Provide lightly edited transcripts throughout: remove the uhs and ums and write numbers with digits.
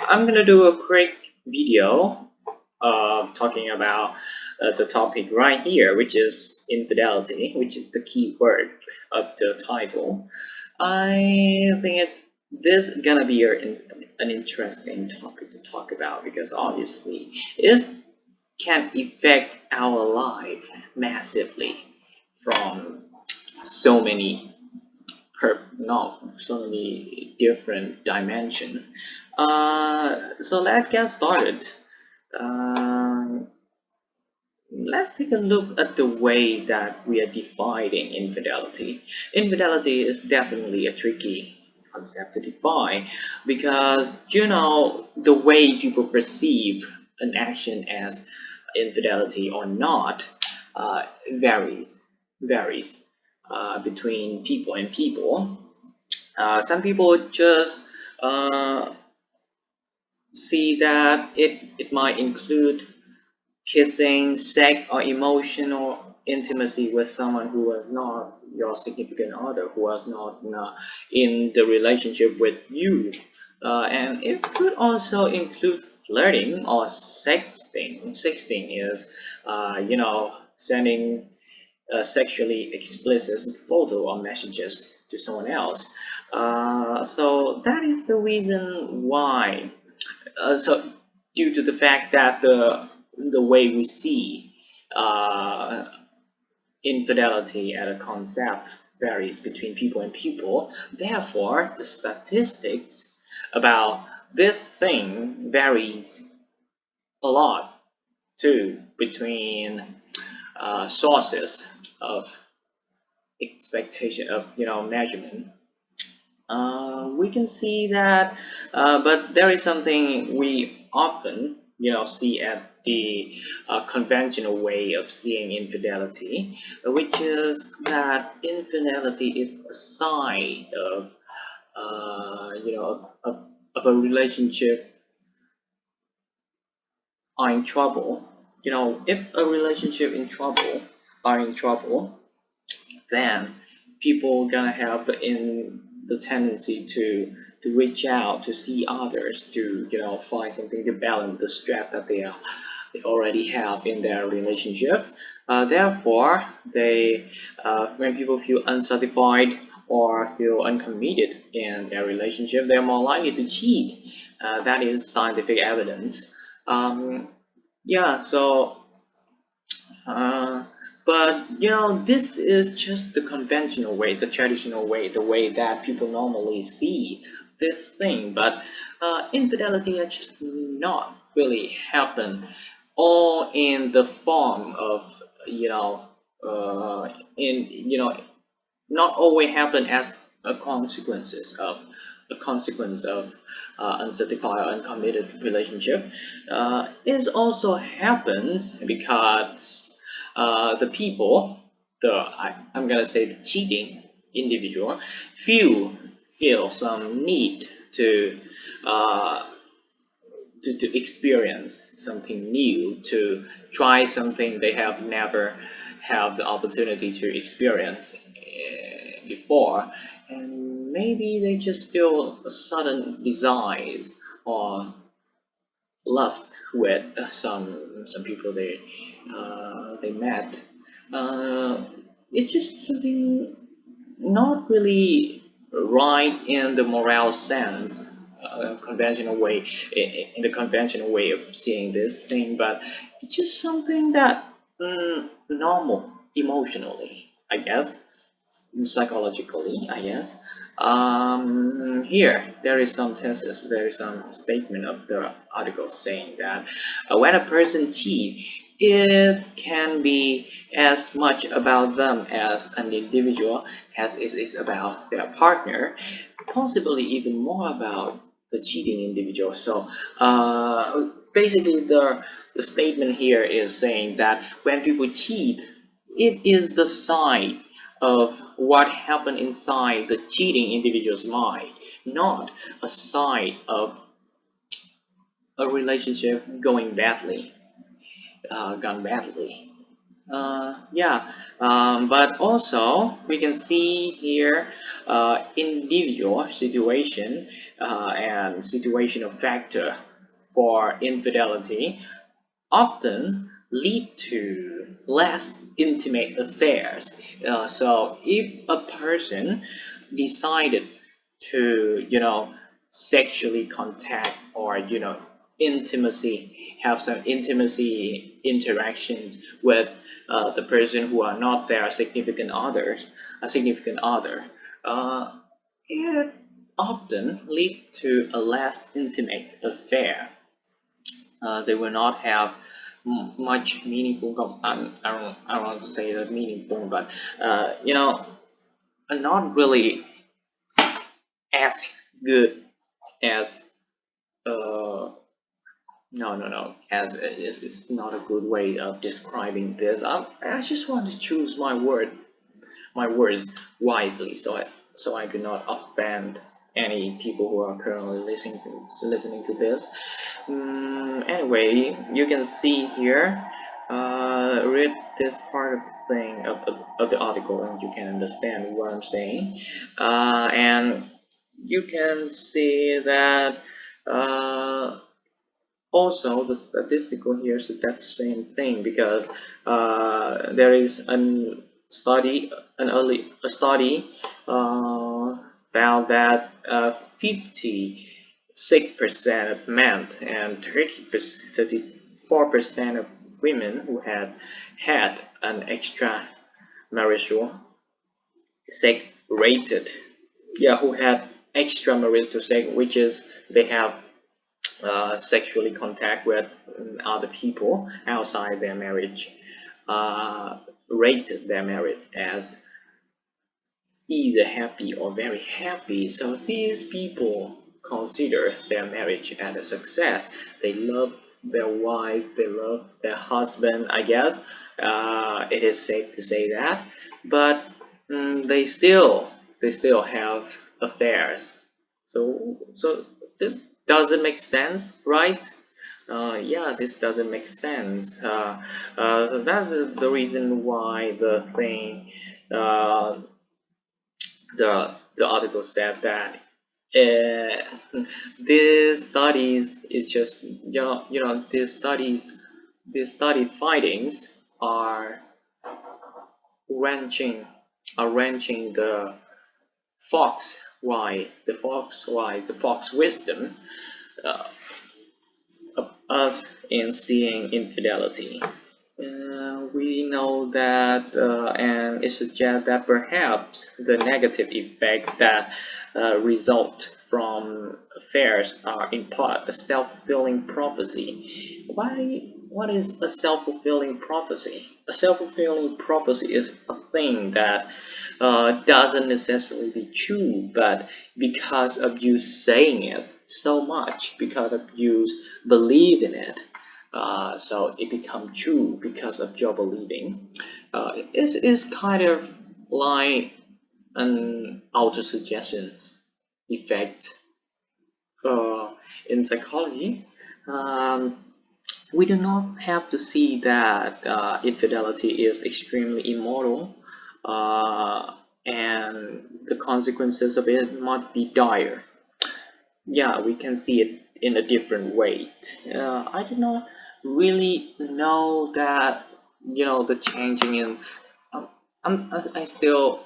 I'm gonna do a quick video talking about the topic right here, which is infidelity, which is the key word of the title. I think this is gonna be an interesting topic to talk about because obviously it can affect our life massively from so many no, so many different dimensions. So let's get started. Uh, let's take a look at the way that we are defining infidelity. Infidelity is definitely a tricky concept to define because the way people perceive an action as infidelity or not varies between people and people. Some people just uh, see that it might include kissing, sex, or emotional intimacy with someone who was not your significant other, who was not in the relationship with you. And it could also include flirting or sexting. Sexting is, sending sexually explicit photo or messages to someone else. So that is the reason why. So due to the fact that the way we see uh, infidelity as a concept varies between people and people, therefore the statistics about this thing varies a lot too between sources of expectation of measurement. We can see that, but there is something we often see at the conventional way of seeing infidelity, which is that infidelity is a sign of of a relationship are in trouble. If a relationship in trouble are in trouble, then people gonna have the tendency to reach out to see others to find something to balance the stress that they already have in their relationship. Therefore, when people feel unsatisfied or feel uncommitted in their relationship, they're more likely to cheat. That is scientific evidence. Um, yeah, so uh, but this is just the conventional way, the traditional way, the way that people normally see this thing. But infidelity has just not really happen, all in the form of in not always happen as a consequence of uncertified or uncommitted relationship. It also happens because the people, I'm gonna say the cheating individual, feel feel some need uh, to experience something new, to try something they have never had the opportunity to experience before, and maybe they just feel a sudden desire or lust with some people they met. Uh, it's just something not really right in the moral sense, conventional way, in the conventional way of seeing this thing, but it's just something that normal emotionally, I guess, psychologically, I guess. Here, there is some thesis, there is some statement of the article saying that when a person cheats, it can be as much about them as an individual as it is about their partner, possibly even more about the cheating individual. So basically, the statement here is saying that when people cheat, it is the sign of what happened inside the cheating individual's mind, not a sign of a relationship gone badly. Yeah, but also we can see here individual situation and situational factor for infidelity often lead to less intimate affairs. So if a person decided to, sexually contact or, have some intimacy interactions with the person who are not their a significant other, uh, it often lead to a less intimate affair. They will not have much meaningful. I don't want to say that meaningful, but not really as good as no, as it's not a good way of describing this. I just want to choose my words wisely, so I do not offend any people who are currently listening to this. Anyway, you can see here. Read this part of the thing of the article, and you can understand what I'm saying. And you can see that also the statistical here suggests the same thing because there is a study found that 56% of men and 34% of women who had an extramarital sex rated, who had extramarital sex, which is they have sexually contact with other people outside their marriage, rated their marriage as either happy or very happy. So these people consider their marriage as a success. They love their wife, they love their husband, I guess. It is safe to say that, but they still have affairs. So this doesn't make sense, right? Yeah, this doesn't make sense. That's the reason why the article said that these studies is just these study findings are wrenching wrenching the fox wisdom uh, of us in seeing infidelity. We know that, and it suggests that perhaps the negative effect that result from affairs are in part a self-fulfilling prophecy. What is a self-fulfilling prophecy? A self-fulfilling prophecy is a thing that doesn't necessarily be true, but because of you saying it so much, because of you believe in it, so it becomes true because of your believing. It's kind of like an auto-suggestion effect uh, in psychology. Um, we do not have to see that infidelity is extremely immoral, and the consequences of it might be dire. Yeah, we can see it in a different way. I do not really know that the changing in. I'm, I still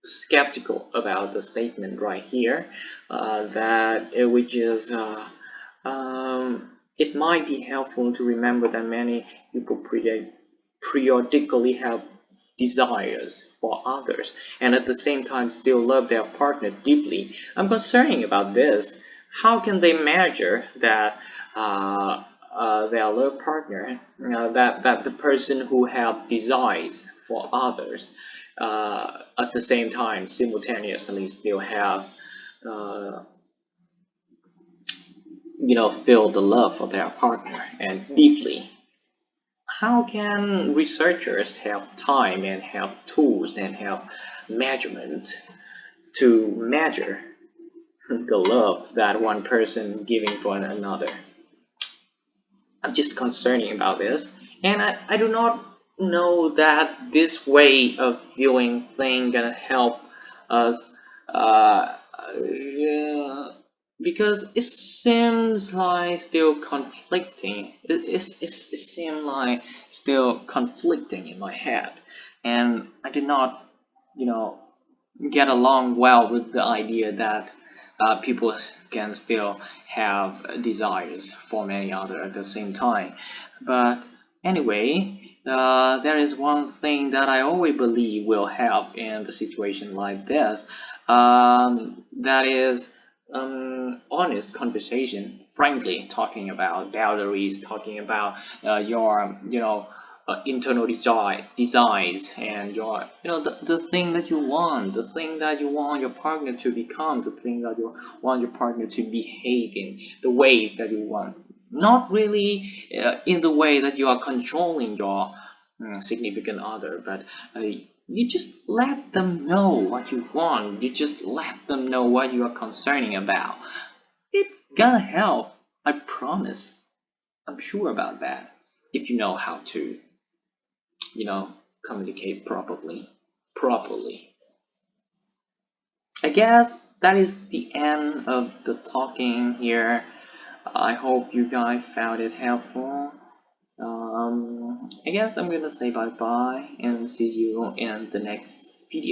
skeptical about the statement right here that which is it might be helpful to remember that many people periodically have desires for others and at the same time still love their partner deeply. I'm concerned about this. How can they measure that their love partner, that the person who have desires for others at the same time simultaneously still have uh, feel the love for their partner and deeply? How can researchers have time and have tools and have measurement to measure the love that one person giving for another? I'm just concerning about this, and I do not know that this way of viewing thing gonna help us, yeah, because it seems like still conflicting. It seems like still conflicting in my head, and I did not, you know, get along well with the idea that people can still have desires for many other at the same time. But anyway, there is one thing that I always believe will help in the situation like this. That is honest conversation, frankly, talking about boundaries, talking about your, internal desires and your, the thing that you want, the thing that you want your partner to become, the thing that you want your partner to behave in, the ways that you want, not really in the way that you are controlling your significant other, but you just let them know what you want, you just let them know what you are concerning about. It gonna help, I promise. I'm sure about that, if you know how to, you know, communicate properly. I guess that is the end of the talking here. I hope you guys found it helpful. I guess I'm gonna say bye bye and see you in the next video.